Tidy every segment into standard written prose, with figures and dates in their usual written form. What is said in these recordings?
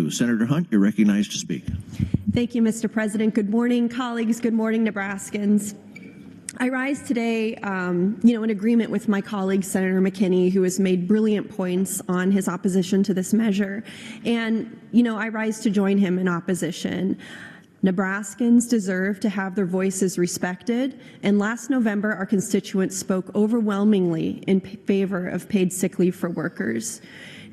Senator Hunt, you're recognized to speak. Thank you, Mr. President. Good morning, colleagues. Good morning, Nebraskans. I rise today, in agreement with my colleague, Senator McKinney, who has made brilliant points on his opposition to this measure. And, I rise to join him in opposition. Nebraskans deserve to have their voices respected, and last November, our constituents spoke overwhelmingly in favor of paid sick leave for workers.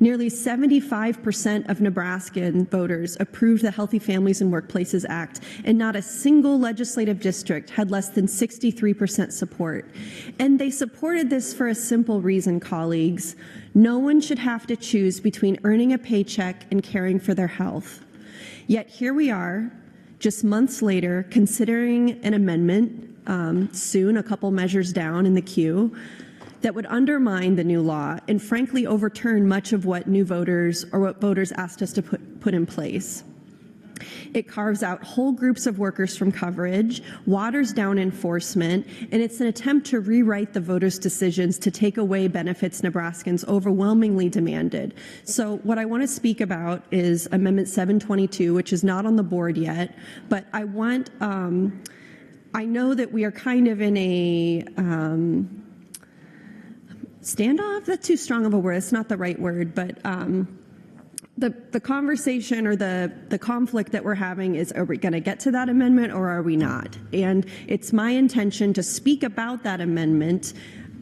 Nearly 75% of Nebraskan voters approved the Healthy Families and Workplaces Act, and not a single legislative district had less than 63% support. And they supported this for a simple reason, colleagues. No one should have to choose between earning a paycheck and caring for their health. Yet here we are, just months later, considering an amendment, soon a couple measures down in the queue, that would undermine the new law and frankly overturn much of what what voters asked us to put in place. It carves out whole groups of workers from coverage, waters down enforcement, and it's an attempt to rewrite the voters' decisions to take away benefits Nebraskans overwhelmingly demanded. So what I want to speak about is Amendment 722, which is not on the board yet, but I know that we are kind of in a standoff? That's too strong of a word. It's not the right word, but the conversation or the conflict that we're having is, are we going to get to that amendment or are we not? And it's my intention to speak about that amendment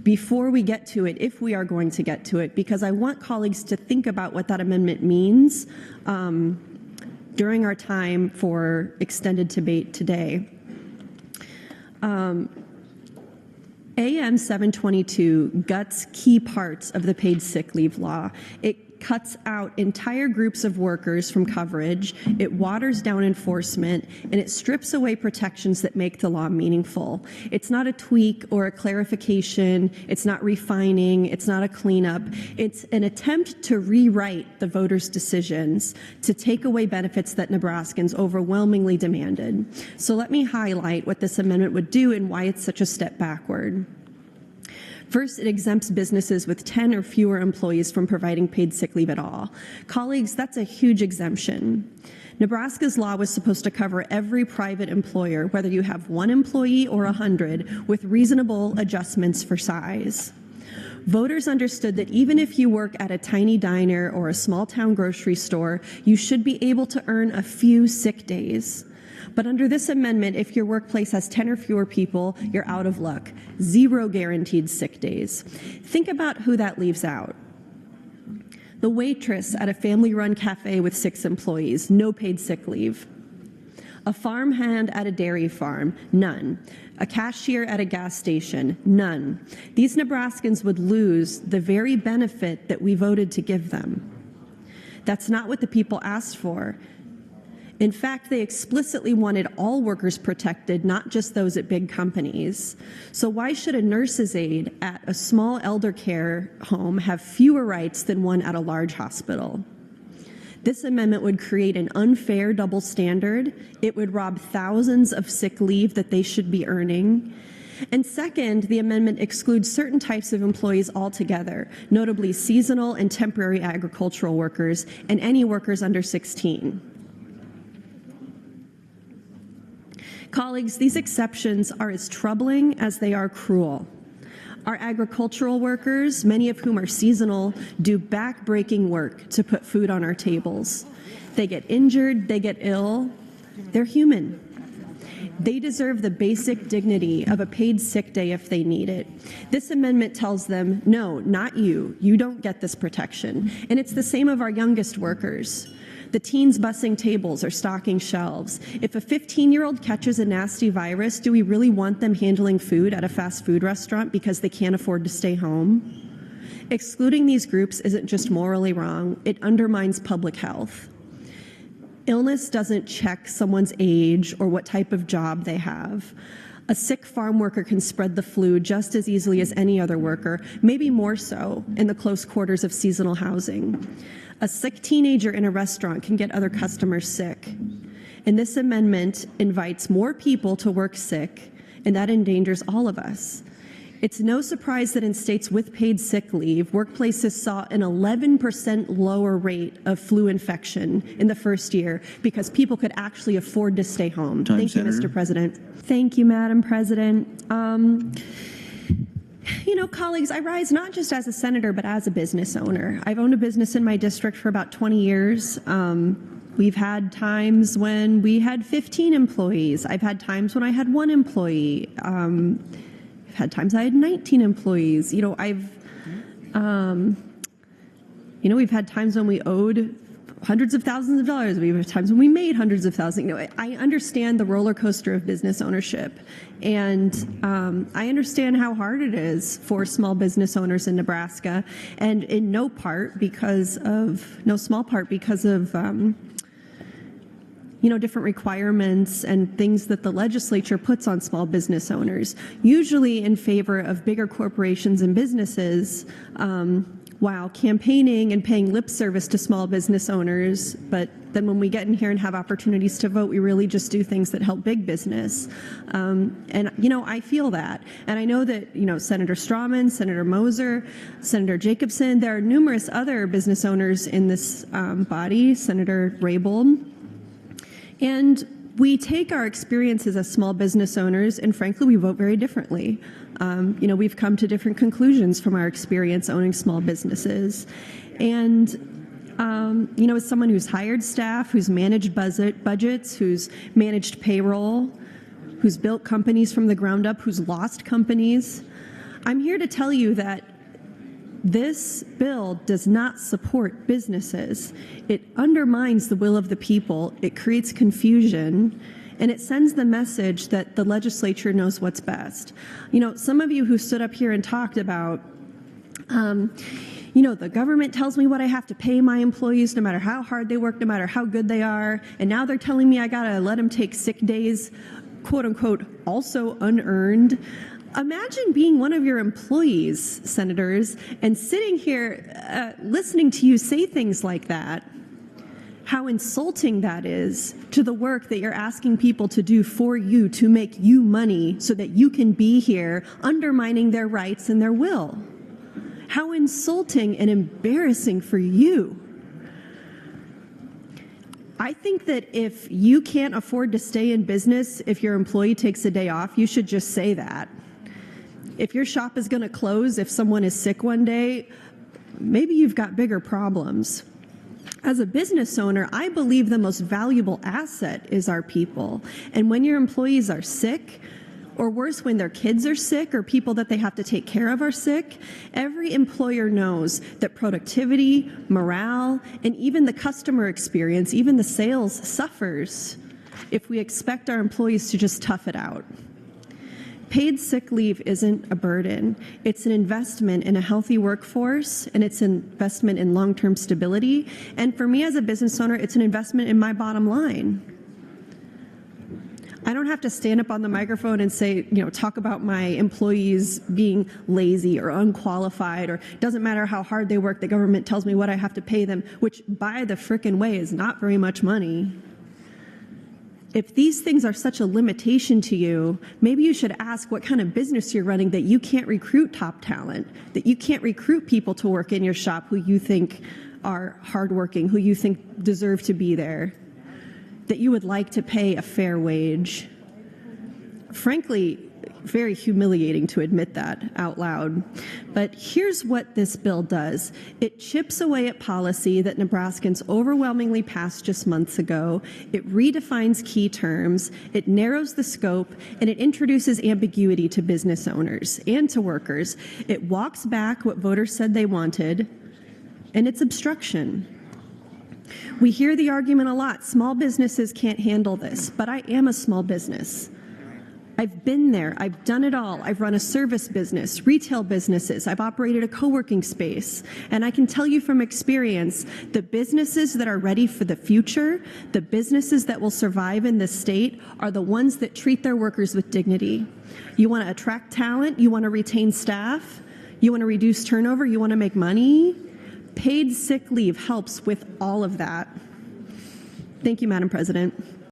before we get to it, if we are going to get to it, because I want colleagues to think about what that amendment means during our time for extended debate today. AM 722 guts key parts of the paid sick leave law. It cuts out entire groups of workers from coverage, it waters down enforcement, and it strips away protections that make the law meaningful. It's not a tweak or a clarification, it's not refining, it's not a cleanup. It's an attempt to rewrite the voters' decisions to take away benefits that Nebraskans overwhelmingly demanded. So let me highlight what this amendment would do and why it's such a step backward. First, it exempts businesses with 10 or fewer employees from providing paid sick leave at all. Colleagues, that's a huge exemption. Nebraska's law was supposed to cover every private employer, whether you have 1 employee or 100, with reasonable adjustments for size. Voters understood that even if you work at a tiny diner or a small town grocery store, you should be able to earn a few sick days. But under this amendment, if your workplace has 10 or fewer people, you're out of luck. 0 guaranteed sick days. Think about who that leaves out. The waitress at a family-run cafe with 6 employees, no paid sick leave. A farmhand at a dairy farm, none. A cashier at a gas station, none. These Nebraskans would lose the very benefit that we voted to give them. That's not what the people asked for. In fact, they explicitly wanted all workers protected, not just those at big companies. So why should a nurse's aide at a small elder care home have fewer rights than one at a large hospital? This amendment would create an unfair double standard. It would rob thousands of sick leave that they should be earning. And second, the amendment excludes certain types of employees altogether, notably seasonal and temporary agricultural workers and any workers under 16. Colleagues, these exceptions are as troubling as they are cruel. Our agricultural workers, many of whom are seasonal, do back-breaking work to put food on our tables. They get injured, they get ill, they're human. They deserve the basic dignity of a paid sick day if they need it. This amendment tells them, no, not you. You don't get this protection. And it's the same of our youngest workers. The teens bussing tables or stocking shelves. If a 15-year-old catches a nasty virus, do we really want them handling food at a fast food restaurant because they can't afford to stay home? Excluding these groups isn't just morally wrong, it undermines public health. Illness doesn't check someone's age or what type of job they have. A sick farm worker can spread the flu just as easily as any other worker, maybe more so in the close quarters of seasonal housing. A sick teenager in a restaurant can get other customers sick. And this amendment invites more people to work sick, and that endangers all of us. It's no surprise that in states with paid sick leave, workplaces saw an 11% lower rate of flu infection in the first year because people could actually afford to stay home. Time, Thank Senator. you, Mr. President. Thank you, Madam President. You know, colleagues, I rise not just as a senator, but as a business owner. I've owned a business in my district for about 20 years. We've had times when we had 15 employees. I've had times when I had 1 employee. I've had times I had 19 employees. We've had times when we owed hundreds of thousands of dollars. We've had times when we made hundreds of thousands. I understand the roller coaster of business ownership, and I understand how hard it is for small business owners in Nebraska, and in no small part because of different requirements and things that the legislature puts on small business owners, usually in favor of bigger corporations and businesses, while campaigning and paying lip service to small business owners. But then when we get in here and have opportunities to vote, we really just do things that help big business. I feel that. And I know that, Senator Strawman, Senator Moser, Senator Jacobson, there are numerous other business owners in this body, Senator Raybould. And we take our experiences as small business owners, and frankly, we vote very differently. We've come to different conclusions from our experience owning small businesses. And, as someone who's hired staff, who's managed budgets, who's managed payroll, who's built companies from the ground up, who's lost companies, I'm here to tell you that this bill does not support businesses. It undermines the will of the people. It creates confusion, and it sends the message that the legislature knows what's best. Some of you who stood up here and talked about, the government tells me what I have to pay my employees no matter how hard they work, no matter how good they are, and now they're telling me I gotta let them take sick days, quote unquote, also unearned. Imagine being one of your employees, senators, and sitting here listening to you say things like that. How insulting that is to the work that you're asking people to do for you to make you money so that you can be here, undermining their rights and their will. How insulting and embarrassing for you. I think that if you can't afford to stay in business if your employee takes a day off, you should just say that. If your shop is going to close, if someone is sick one day, maybe you've got bigger problems. As a business owner, I believe the most valuable asset is our people. And when your employees are sick, or worse, when their kids are sick or people that they have to take care of are sick, every employer knows that productivity, morale, and even the customer experience, even the sales, suffers if we expect our employees to just tough it out. Paid sick leave isn't a burden. It's an investment in a healthy workforce, and it's an investment in long-term stability. And for me as a business owner, it's an investment in my bottom line. I don't have to stand up on the microphone and say, talk about my employees being lazy or unqualified, or doesn't matter how hard they work, the government tells me what I have to pay them, which by the frickin' way is not very much money. If these things are such a limitation to you, maybe you should ask what kind of business you're running that you can't recruit top talent, that you can't recruit people to work in your shop who you think are hardworking, who you think deserve to be there, that you would like to pay a fair wage. Frankly, very humiliating to admit that out loud. But here's what this bill does. It chips away at policy that Nebraskans overwhelmingly passed just months ago. It redefines key terms, it narrows the scope, and it introduces ambiguity to business owners and to workers. It walks back what voters said they wanted, and it's obstruction. We hear the argument a lot, small businesses can't handle this, but I am a small business. I've been there. I've done it all. I've run a service business, retail businesses. I've operated a co-working space. And I can tell you from experience, the businesses that are ready for the future, the businesses that will survive in this state are the ones that treat their workers with dignity. You want to attract talent. You want to retain staff. You want to reduce turnover. You want to make money. Paid sick leave helps with all of that. Thank you, Madam President.